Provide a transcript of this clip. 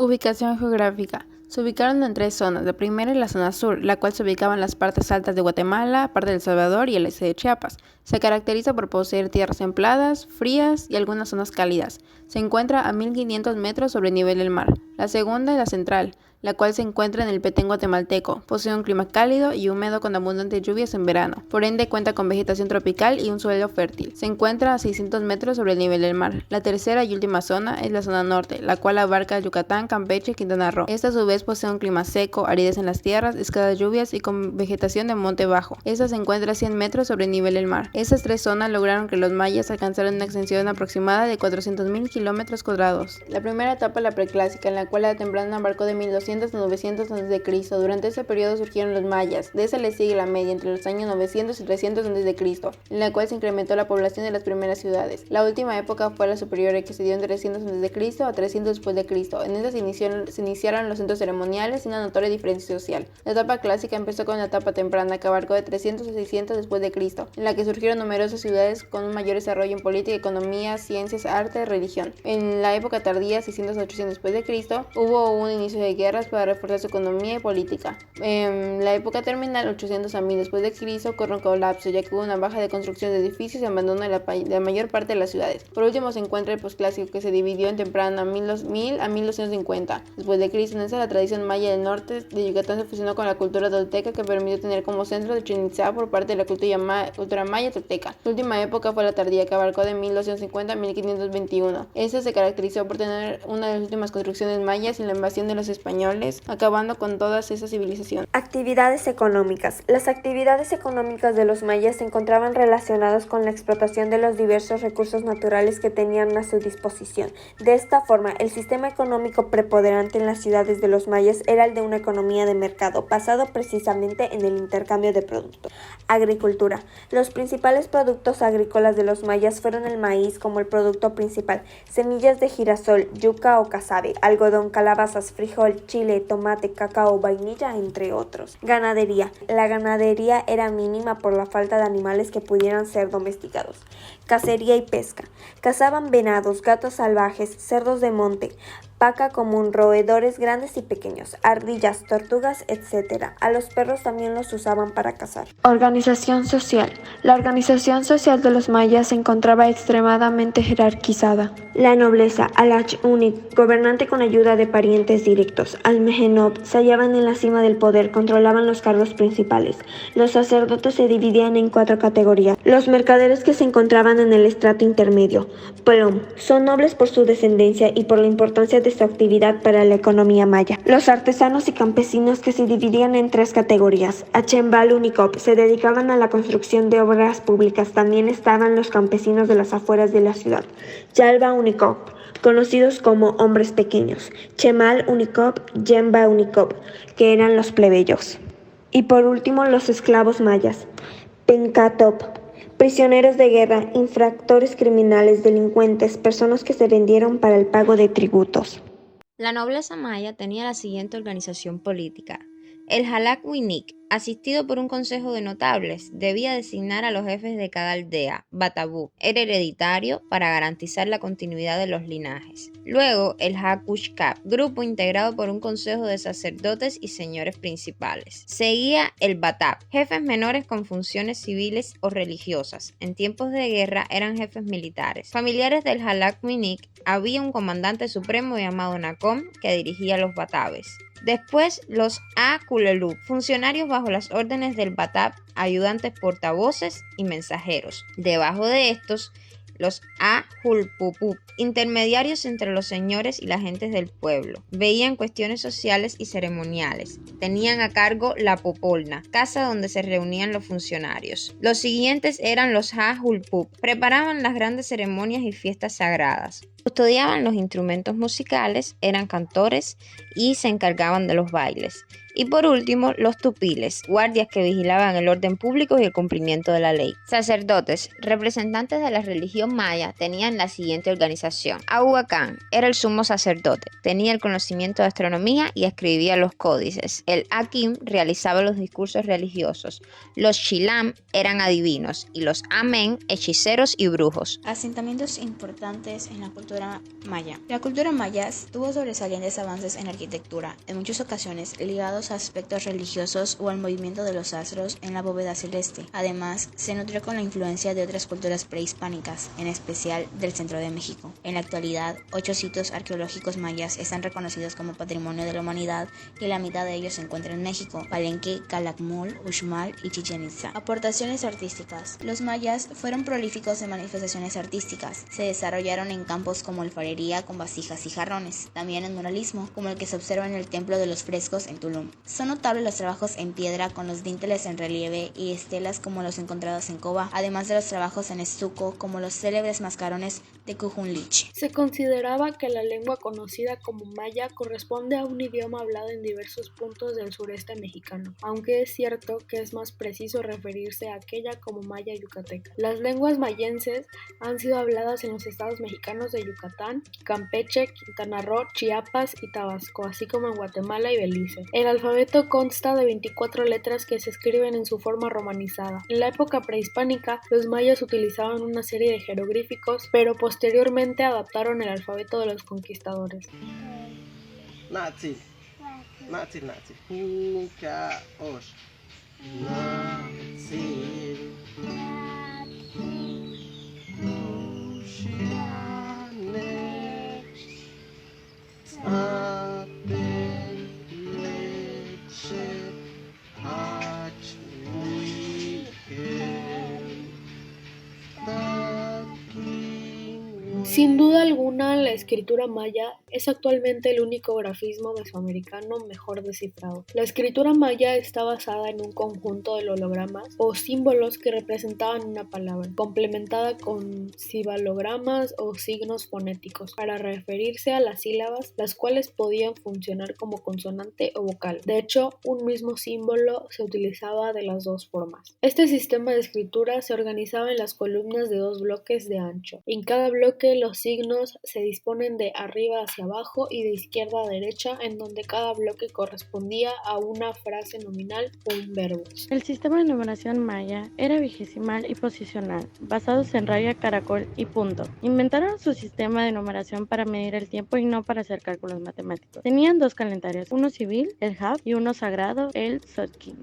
Ubicación geográfica. Se ubicaron en 3 zonas. La primera es la zona sur, la cual se ubicaba en las partes altas de Guatemala, parte de El Salvador y el este de Chiapas. Se caracteriza por poseer tierras templadas, frías y algunas zonas cálidas. Se encuentra a 1500 metros sobre el nivel del mar. La segunda es la central, la cual se encuentra en el Petén guatemalteco. Posee un clima cálido y húmedo con abundantes lluvias en verano. Por ende cuenta con vegetación tropical y un suelo fértil. Se encuentra a 600 metros sobre el nivel del mar. La tercera y última zona es la zona norte, la cual abarca Yucatán, Campeche y Quintana Roo. Esta a su vez posee un clima seco, aridez en las tierras, escasas lluvias y con vegetación de monte bajo. Esta se encuentra a 100 metros sobre el nivel del mar. Estas 3 zonas lograron que los mayas alcanzaran una extensión aproximada de 400.000 kilómetros cuadrados. La primera etapa es la preclásica, en la cual la temprana abarcó de 1200 a 900 a.C. Durante este periodo surgieron los mayas. De esa le sigue la media entre los años 900 y 300 a.C., en la cual se incrementó la población de las primeras ciudades. La última época fue la superior, que se dio en 300 a.C. a 300 después de Cristo. En esta se iniciaron los centros ceremoniales y una notoria diferencia social. La etapa clásica empezó con la etapa temprana, que abarcó de 300 a 600 después de Cristo, en la que surgieron numerosas ciudades con un mayor desarrollo en política, economía, ciencias, arte, religión. En la época tardía, 600 a 800 después de Cristo, hubo un inicio de guerras para reforzar su economía y política. En la época terminal, 800 a 1000 después de Cristo, ocurrió un colapso, ya que hubo una baja de construcción de edificios y abandono de la mayor parte de las ciudades. Por último se encuentra el posclásico, que se dividió en temprana 1000 a 1250 después de Cristo. En esta la tradición maya del norte de Yucatán se fusionó con la cultura tolteca, que permitió tener como centro de Chichén Itzá por parte de la cultura maya tolteca. La última época fue la tardía, que abarcó de 1250 a 1521. Esta se caracterizó por tener una de las últimas construcciones mayas y la invasión de los españoles, acabando con todas esas civilizaciones. Actividades económicas. Las actividades económicas de los mayas se encontraban relacionadas con la explotación de los diversos recursos naturales que tenían a su disposición. De esta forma, el sistema económico preponderante en las ciudades de los mayas era el de una economía de mercado, basado precisamente en el intercambio de productos. Agricultura. Los principales productos agrícolas de los mayas fueron el maíz como el producto principal, semillas de girasol, yuca o casabe, algodón, calabazas, frijol, chile, tomate, cacao, vainilla, entre otros. Ganadería. La ganadería era mínima por la falta de animales que pudieran ser domesticados. Cacería y pesca. Cazaban venados, gatos salvajes, cerdos de monte, paca común, roedores grandes y pequeños, ardillas, tortugas, etc. A los perros también los usaban para cazar. Organización social. La organización social de los mayas se encontraba extremadamente jerarquizada. La nobleza, Alach-Unik, gobernante con ayuda de parientes directos, Al-Mehenob, se hallaban en la cima del poder, controlaban los cargos principales. Los sacerdotes se dividían en 4 categorías. Los mercaderes, que se encontraban en el estrato intermedio. Plom, son nobles por su descendencia y por la importancia de su actividad para la economía maya. Los artesanos y campesinos, que se dividían en 3 categorías. Achembal Unicop, se dedicaban a la construcción de obras públicas. También estaban los campesinos de las afueras de la ciudad. Yalba Unicop, conocidos como hombres pequeños. Chemal Unicop, Yemba Unicop, que eran los plebeyos. Y por último, los esclavos mayas. Pencatop, prisioneros de guerra, infractores criminales, delincuentes, personas que se vendieron para el pago de tributos. La nobleza maya tenía la siguiente organización política. El Jalak-Winik, asistido por un consejo de notables, debía designar a los jefes de cada aldea. Batabú era hereditario para garantizar la continuidad de los linajes. Luego, el Hakushkap, grupo integrado por un consejo de sacerdotes y señores principales. Seguía el Batab, jefes menores con funciones civiles o religiosas. En tiempos de guerra eran jefes militares. Familiares del Jalak-Winik, había un comandante supremo llamado Nakom que dirigía los Batabes. Después los A-Kulelu, funcionarios bajo las órdenes del Batab, ayudantes portavoces y mensajeros. Debajo de estos, los A-Hulpupu, intermediarios entre los señores y las gentes del pueblo. Veían cuestiones sociales y ceremoniales. Tenían a cargo la Popolna, casa donde se reunían los funcionarios. Los siguientes eran los Ha-Hulpup, preparaban las grandes ceremonias y fiestas sagradas. Custodiaban los instrumentos musicales, eran cantores y se encargaban de los bailes. Y por último, los tupiles, guardias que vigilaban el orden público y el cumplimiento de la ley. Sacerdotes, representantes de la religión maya, tenían la siguiente organización. Ahuacán era el sumo sacerdote, tenía el conocimiento de astronomía y escribía los códices. El Akim realizaba los discursos religiosos. Los Shilam eran adivinos y los Amen, hechiceros y brujos. Asentamientos importantes en la cultura cultura maya. La cultura maya tuvo sobresalientes avances en arquitectura, en muchas ocasiones ligados a aspectos religiosos o al movimiento de los astros en la bóveda celeste. Además, se nutrió con la influencia de otras culturas prehispánicas, en especial del centro de México. En la actualidad, 8 sitios arqueológicos mayas están reconocidos como Patrimonio de la Humanidad y la mitad de ellos se encuentran en México: Palenque, Calakmul, Uxmal y Chichén Itzá. Aportaciones artísticas. Los mayas fueron prolíficos en manifestaciones artísticas. Se desarrollaron en campos como alfarería con vasijas y jarrones, también en muralismo, como el que se observa en el Templo de los Frescos en Tulum. Son notables los trabajos en piedra con los dinteles en relieve y estelas como los encontrados en Cobá, además de los trabajos en estuco como los célebres mascarones de Cujunlich. Se consideraba que la lengua conocida como maya corresponde a un idioma hablado en diversos puntos del sureste mexicano, aunque es cierto que es más preciso referirse a aquella como maya yucateca. Las lenguas mayenses han sido habladas en los estados mexicanos de Yucatán, Campeche, Quintana Roo, Chiapas y Tabasco, así como en Guatemala y Belice. El alfabeto consta de 24 letras que se escriben en su forma romanizada. En la época prehispánica, los mayas utilizaban una serie de jeroglíficos, pero posteriormente adaptaron el alfabeto de los conquistadores. Nazi. Huka osh. Nazi. Sin duda alguna, la escritura maya es actualmente el único grafismo mesoamericano mejor descifrado. La escritura maya está basada en un conjunto de hologramas o símbolos que representaban una palabra, complementada con sibalogramas o signos fonéticos para referirse a las sílabas, las cuales podían funcionar como consonante o vocal. De hecho, un mismo símbolo se utilizaba de las dos formas. Este sistema de escritura se organizaba en las columnas de 2 bloques de ancho. En cada bloque los signos se disponen de arriba hacia abajo y de izquierda a derecha, en donde cada bloque correspondía a una frase nominal o un verbo. El sistema de numeración maya era vigesimal y posicional, basados en raya, caracol y punto. Inventaron su sistema de numeración para medir el tiempo y no para hacer cálculos matemáticos. Tenían 2 calendarios, uno civil, el Hab, y uno sagrado, el Tzolk'in.